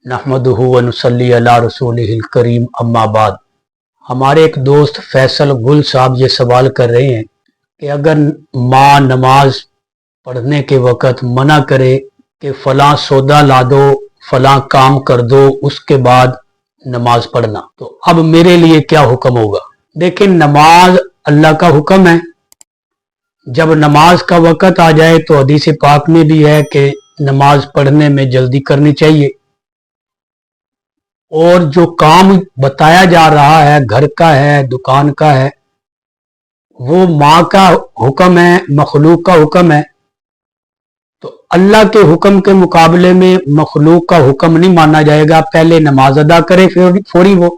नहमदुहु व नुसल्ली अला रसूलिहिल करीम अम्मा बाद। हमारे एक दोस्त फैसल गुल साहब ये सवाल कर रहे हैं कि अगर माँ नमाज पढ़ने के वक़्त मना करे कि फ़लाँ सौदा ला दो, फ़लाँ काम कर दो, उसके बाद नमाज पढ़ना, तो अब मेरे लिए क्या हुक्म होगा। देखिए, नमाज अल्लाह का हुक्म है। जब नमाज का वक़्त आ जाए तो हदीस पाक में भी है कि नमाज पढ़ने में जल्दी करनी चाहिए। और जो काम बताया जा रहा है, घर का है, दुकान का है, वो माँ का हुक्म है, मखलूक का हुक्म है। तो अल्लाह के हुक्म के मुकाबले में मखलूक का हुक्म नहीं माना जाएगा। पहले नमाज अदा करे फिर फौरी वो।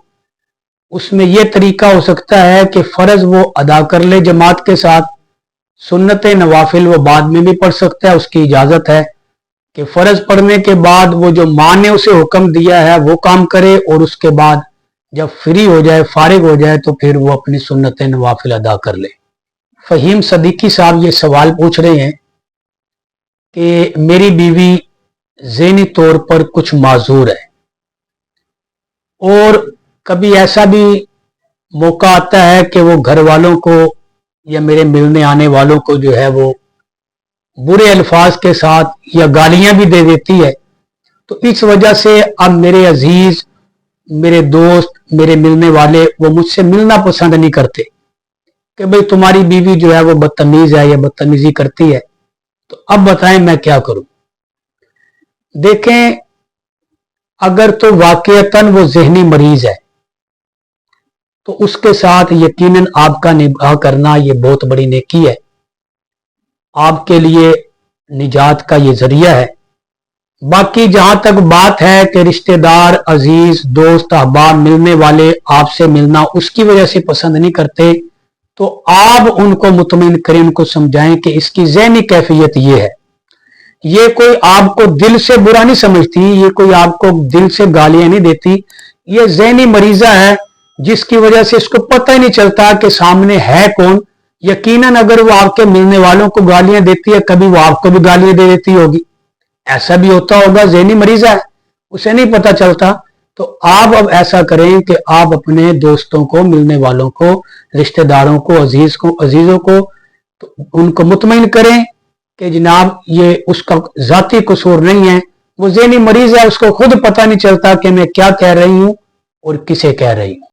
उसमें यह तरीका हो सकता है कि फ़र्ज वो अदा कर ले जमात के साथ, सुन्नत नवाफिल वो बाद में भी पढ़ सकता है, उसकी इजाज़त है कि फ़र्ज पढ़ने के बाद वो जो माँ ने उसे हुक्म दिया है वो काम करे, और उसके बाद जब फ्री हो जाए, फारिग हो जाए, तो फिर वो अपनी सुन्नत नवाफिल अदा कर ले। फ़हीम सदीकी साहब ये सवाल पूछ रहे हैं कि मेरी बीवी ज़हनी तौर पर कुछ माजूर है, और कभी ऐसा भी मौका आता है कि वो घर वालों को या मेरे मिलने आने वालों को जो है वो बुरे अल्फाज के साथ या गालियां भी दे देती है। तो इस वजह से अब मेरे अजीज, मेरे दोस्त, मेरे मिलने वाले वो मुझसे मिलना पसंद नहीं करते कि भाई तुम्हारी बीवी जो है वो बदतमीज है या बदतमीजी करती है। तो अब बताएं मैं क्या करूं। देखें, अगर तो वाकईतन वो ज़हनी मरीज है तो उसके साथ यकीनन आपका निभाह करना ये बहुत बड़ी नेकी है, आपके लिए निजात का ये जरिया है। बाकी जहां तक बात है कि रिश्तेदार, अजीज, दोस्त, अहबाब, मिलने वाले आपसे मिलना उसकी वजह से पसंद नहीं करते, तो आप उनको मुतमईन करें, उनको समझाएं कि इसकी ज़हनी कैफियत ये है। ये कोई आपको दिल से बुरा नहीं समझती, ये कोई आपको दिल से गालियां नहीं देती, ये ज़हनी मरीजा है जिसकी वजह से इसको पता ही नहीं चलता कि सामने है कौन। यकीनन अगर वो आपके मिलने वालों को गालियां देती है, कभी वो आपको भी गालियां दे देती होगी, ऐसा भी होता होगा। ज़हनी मरीजा है, उसे नहीं पता चलता। तो आप अब ऐसा करें कि आप अपने दोस्तों को, मिलने वालों को, रिश्तेदारों को, अजीजों को तो उनको मुतमईन करें कि जनाब ये उसका जाती कसूर नहीं है, वो ज़हनी मरीज है, उसको खुद पता नहीं चलता कि मैं क्या कह रही हूं और किसे कह रही हूं।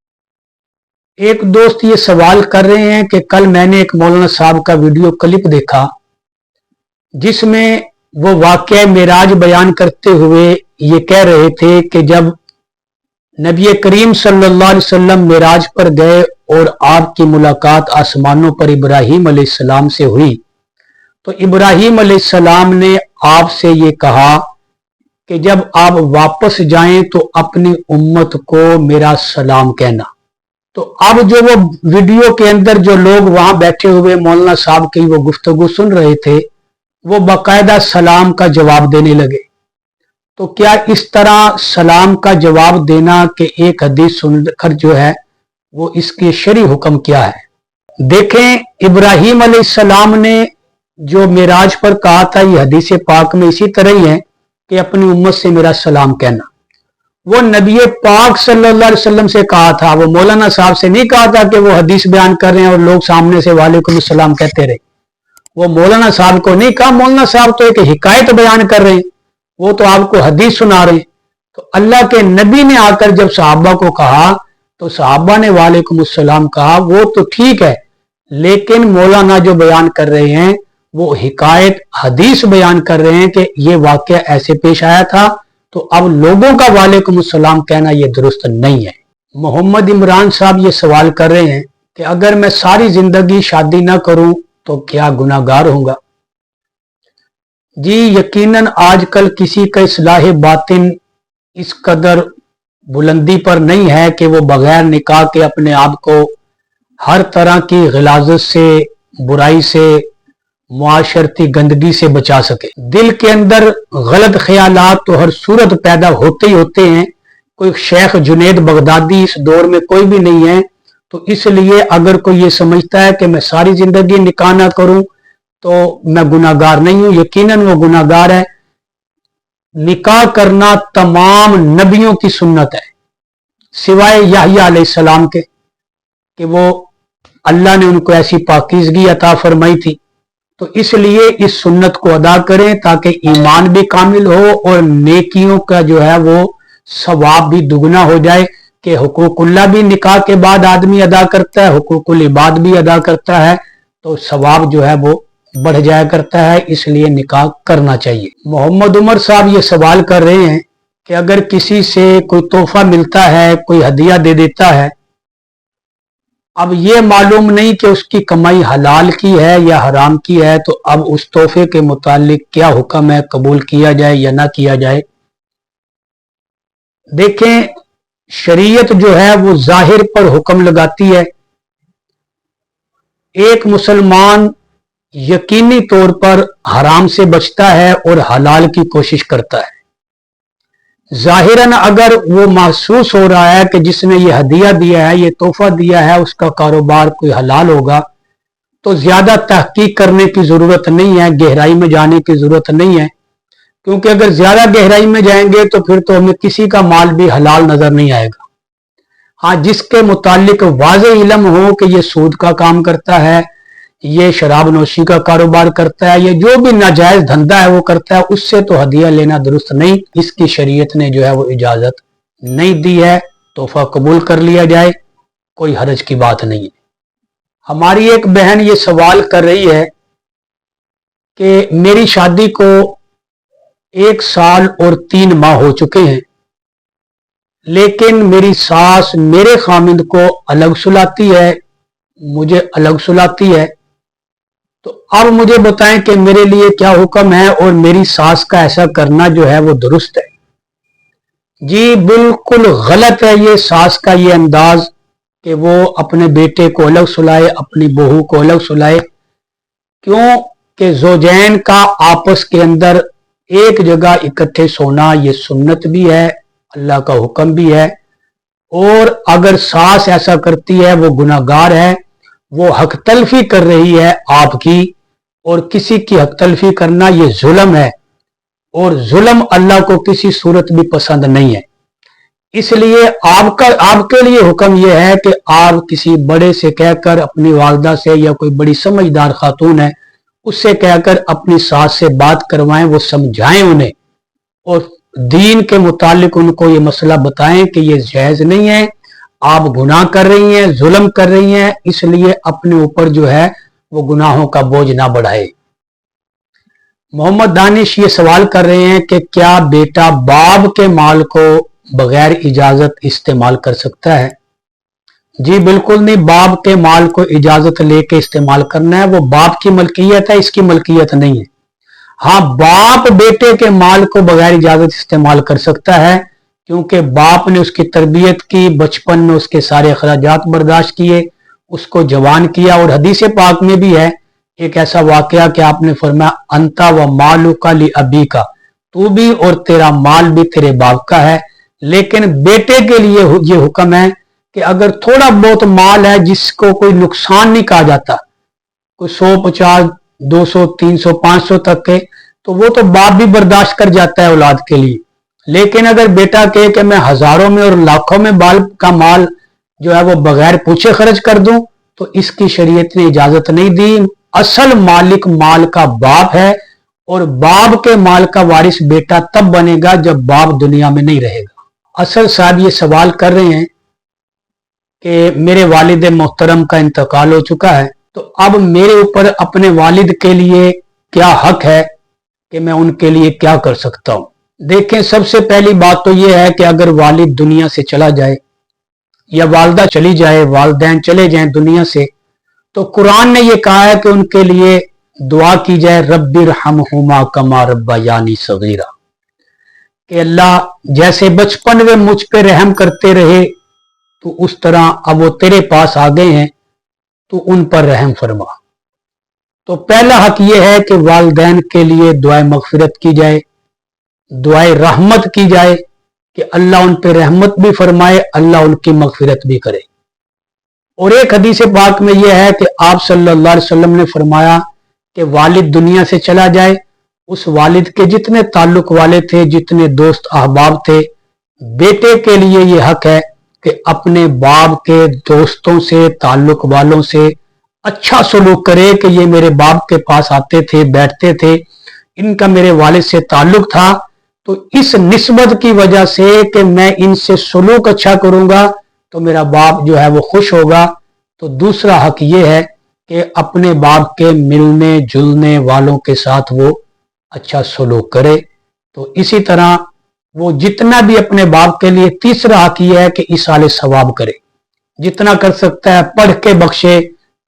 एक दोस्त ये सवाल कर रहे हैं कि कल मैंने एक मौलाना साहब का वीडियो क्लिप देखा जिसमें वो वाक़या मेराज बयान करते हुए ये कह रहे थे कि जब नबी करीम सल्लल्लाहु अलैहि वसल्लम मेराज पर गए और आपकी मुलाकात आसमानों पर इब्राहीम अलैहिस्सलाम से हुई, तो इब्राहीम अलैहिस्सलाम ने आपसे ये कहा कि जब आप वापस जाएं तो अपनी उम्मत को मेरा सलाम कहना। तो अब जो वो वीडियो के अंदर जो लोग वहां बैठे हुए मौलाना साहब की वो गुफ्तगू सुन रहे थे, वो बाकायदा सलाम का जवाब देने लगे। तो क्या इस तरह सलाम का जवाब देना कि एक हदीस सुनकर जो है वो इसके शरई हुक्म क्या है। देखें, इब्राहीम अलैहिस्सलाम ने जो मेराज पर कहा था, ये हदीस पाक में इसी तरह ही है कि अपनी उम्मत से मेरा सलाम कहना। वो नबी पाक सल्लल्लाहु अलैहि वसल्लम से कहा था, वो मौलाना साहब से नहीं कहा था कि वो हदीस बयान कर रहे हैं और लोग सामने से वालेकुम सलाम कहते रहे। वो मौलाना साहब को नहीं कहा, मौलाना साहब तो एक हिकायत बयान कर रहे हैं, वो तो आपको हदीस सुना रहे हैं। तो अल्लाह के नबी ने आकर जब सहाबा को कहा तो सहाबा ने वालेकुम सलाम कहा, वो तो ठीक है, लेकिन मौलाना जो बयान कर रहे हैं वो हिकायत हदीस बयान कर रहे हैं कि ये वाकया ऐसे पेश आया था, तो अब लोगों का वालेकुम सलाम कहना ये दुरुस्त नहीं है। मोहम्मद इमरान साहब ये सवाल कर रहे हैं कि अगर मैं सारी जिंदगी शादी ना करूं तो क्या गुनाहगार होऊंगा। जी, यकीनन आजकल किसी का इस्लाह बातिन इस कदर बुलंदी पर नहीं है कि वो बगैर निकाह के अपने आप को हर तरह की गिलाजत से, बुराई से, मुआशरती गंदगी से बचा सके। दिल के अंदर गलत ख्यालात तो हर सूरत पैदा होते ही होते हैं। कोई शेख जुनैद बगदादी इस दौर में कोई भी नहीं है, तो इसलिए अगर कोई ये समझता है कि मैं सारी जिंदगी निकाह ना करूं तो मैं गुनाहगार नहीं हूं, यकीनन वो गुनाहगार है। निकाह करना तमाम नबियों की सुन्नत है, सिवाय याह्या अलैहिस्सलाम के, कि वो अल्लाह ने उनको ऐसी पाकीज़गी अता फरमाई थी। तो इसलिए इस सुन्नत को अदा करें ताकि ईमान भी कामिल हो और नेकियों का जो है वो सवाब भी दुगना हो जाए, कि हुकूकुल्लाह भी निकाह के बाद आदमी अदा करता है, हुकूकुल इबाद भी अदा करता है, तो सवाब जो है वो बढ़ जाया करता है। इसलिए निकाह करना चाहिए। मोहम्मद उमर साहब ये सवाल कर रहे हैं कि अगर किसी से कोई तोहफा मिलता है, कोई हदिया दे देता है, अब ये मालूम नहीं कि उसकी कमाई हलाल की है या हराम की है, तो अब उस तोहफे के मुतालिक क्या हुक्म है, कबूल किया जाए या ना किया जाए। देखें, शरीयत जो है वो जाहिर पर हुक्म लगाती है। एक मुसलमान यकीनी तौर पर हराम से बचता है और हलाल की कोशिश करता है। जाहिरन अगर वो महसूस हो रहा है कि जिसने ये हदिया दिया है, ये तोहफा दिया है, उसका कारोबार कोई हलाल होगा, तो ज्यादा तहकीक करने की जरूरत नहीं है, गहराई में जाने की जरूरत नहीं है। क्योंकि अगर ज्यादा गहराई में जाएंगे तो फिर तो हमें किसी का माल भी हलाल नजर नहीं आएगा। हाँ, जिसके मुतालिक वाज़े इल्म हो कि ये सूद का काम करता है, ये शराब नोशी का कारोबार करता है, ये जो भी नाजायज धंधा है वो करता है, उससे तो हदिया लेना दुरुस्त नहीं। इसकी शरीयत ने जो है वो इजाजत नहीं दी है। तोहफा कबूल कर लिया जाए, कोई हरज की बात नहीं है। हमारी एक बहन ये सवाल कर रही है कि मेरी शादी को 1 साल और 3 माह हो चुके हैं, लेकिन मेरी सास मेरे खामिंद को अलग सुलाती है, मुझे अलग सुलाती है। तो अब मुझे बताएं कि मेरे लिए क्या हुक्म है और मेरी सास का ऐसा करना जो है वो दुरुस्त है। जी बिल्कुल गलत है ये सास का ये अंदाज कि वो अपने बेटे को अलग सुलाए, अपनी बहू को अलग सुलाए। क्यों कि ज़ौजैन का आपस के अंदर एक जगह इकट्ठे सोना ये सुन्नत भी है, अल्लाह का हुक्म भी है। और अगर सास ऐसा करती है वो गुनाहगार है, वो हक तलफी कर रही है आपकी, और किसी की हक तलफी करना ये जुल्म है, और जुल्म अल्लाह को किसी सूरत भी पसंद नहीं है। इसलिए आपके लिए हुक्म यह है कि आप किसी बड़े से कहकर, अपनी वालदा से या कोई बड़ी समझदार खातून है उससे कहकर अपनी सास से बात करवाएं, वो समझाएं उन्हें और दीन के मुतालिक उनको ये मसला बताएं कि ये जायज नहीं है, आप गुनाह कर रही हैं, जुल्म कर रही हैं, इसलिए अपने ऊपर जो है वो गुनाहों का बोझ ना बढ़ाए। मोहम्मद दानिश ये सवाल कर रहे हैं कि क्या बेटा बाप के माल को बगैर इजाजत इस्तेमाल कर सकता है? जी बिल्कुल नहीं, बाप के माल को इजाजत लेके इस्तेमाल करना है, वो बाप की मलकियत है, इसकी मलकियत नहीं है। हाँ, बाप बेटे के माल को बगैर इजाजत इस्तेमाल कर सकता है, क्योंकि बाप ने उसकी तरबियत की, बचपन में उसके सारे अखराजात बर्दाश्त किए, उसको जवान किया। और हदीस पाक में भी है एक ऐसा वाकया कि आपने फरमाया अंता व मालू का ली अबी का, तू भी और तेरा माल भी तेरे बाप का है। लेकिन बेटे के लिए ये हुक्म है कि अगर थोड़ा बहुत माल है जिसको कोई नुकसान नहीं कहा जाता, कोई 100, 50, 200, 300, 500 तक के, तो वो तो बाप भी बर्दाश्त कर जाता है औलाद के लिए। लेकिन अगर बेटा कहे कि मैं हजारों में और लाखों में बाल का माल जो है वो बगैर पूछे खर्च कर दूं, तो इसकी शरीयत ने इजाजत नहीं दी। असल मालिक माल का बाप है, और बाप के माल का वारिस बेटा तब बनेगा जब बाप दुनिया में नहीं रहेगा। असल साहब ये सवाल कर रहे हैं कि मेरे वालिद मोहतरम का इंतकाल हो चुका है, तो अब मेरे ऊपर अपने वालिद के लिए क्या हक है कि मैं उनके लिए क्या कर सकता हूं। देखें, सबसे पहली बात तो यह है कि अगर वालिद दुनिया से चला जाए या वालदा चली जाए, वालदैन चले जाएं दुनिया से, तो कुरान ने यह कहा है कि उनके लिए दुआ की जाए, रब्बिरहमहुमा कमा रब्बयानी सगीरा, कि अल्लाह जैसे बचपन में मुझ पे रहम करते रहे तो उस तरह अब वो तेरे पास आ गए हैं तो उन पर रहम फरमा। तो पहला हक ये है कि वालिदैन के लिए दुआए मगफिरत की जाए, दुआए रहमत की जाए कि अल्लाह उन पर रहमत भी फरमाए, अल्लाह उनकी मगफिरत भी करे। और एक हदीस पाक में यह है कि आप सल्लल्लाहु अलैहि वसल्लम ने फरमाया कि वालिद दुनिया से चला जाए उस वालिद के जितने ताल्लुक वाले थे, जितने दोस्त अहबाब थे, बेटे के लिए ये हक है कि अपने बाप के दोस्तों से, ताल्लुक वालों से अच्छा सलूक करे कि ये मेरे बाप के पास आते थे, बैठते थे, इनका मेरे वालिद से ताल्लुक था, तो इस निस्बत की वजह से कि मैं इनसे सलूक अच्छा करूंगा तो मेरा बाप जो है वो खुश होगा। तो दूसरा हक ये है कि अपने बाप के मिलने जुलने वालों के साथ वो अच्छा सलूक करे। तो इसी तरह वो जितना भी अपने बाप के लिए, तीसरा हक ये है कि इसाले सवाब करे, जितना कर सकता है पढ़ के बख्शे,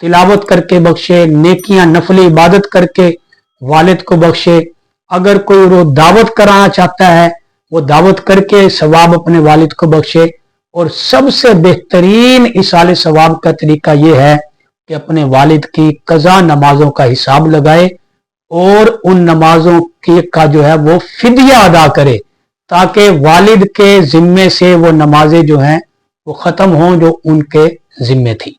तिलावत करके बख्शे, नेकियां नफली इबादत करके वालिद को बख्शे। अगर कोई वो दावत कराना चाहता है, वो दावत करके सवाब अपने वालिद को बख्शे। और सबसे बेहतरीन इसाले सवाब का तरीका यह है कि अपने वालिद की कज़ा नमाजों का हिसाब लगाए और उन नमाजों की का जो है वो फिदिया अदा करे, ताकि वालिद के जिम्मे से वो नमाजें जो हैं वो खत्म हों जो उनके जिम्मे थी।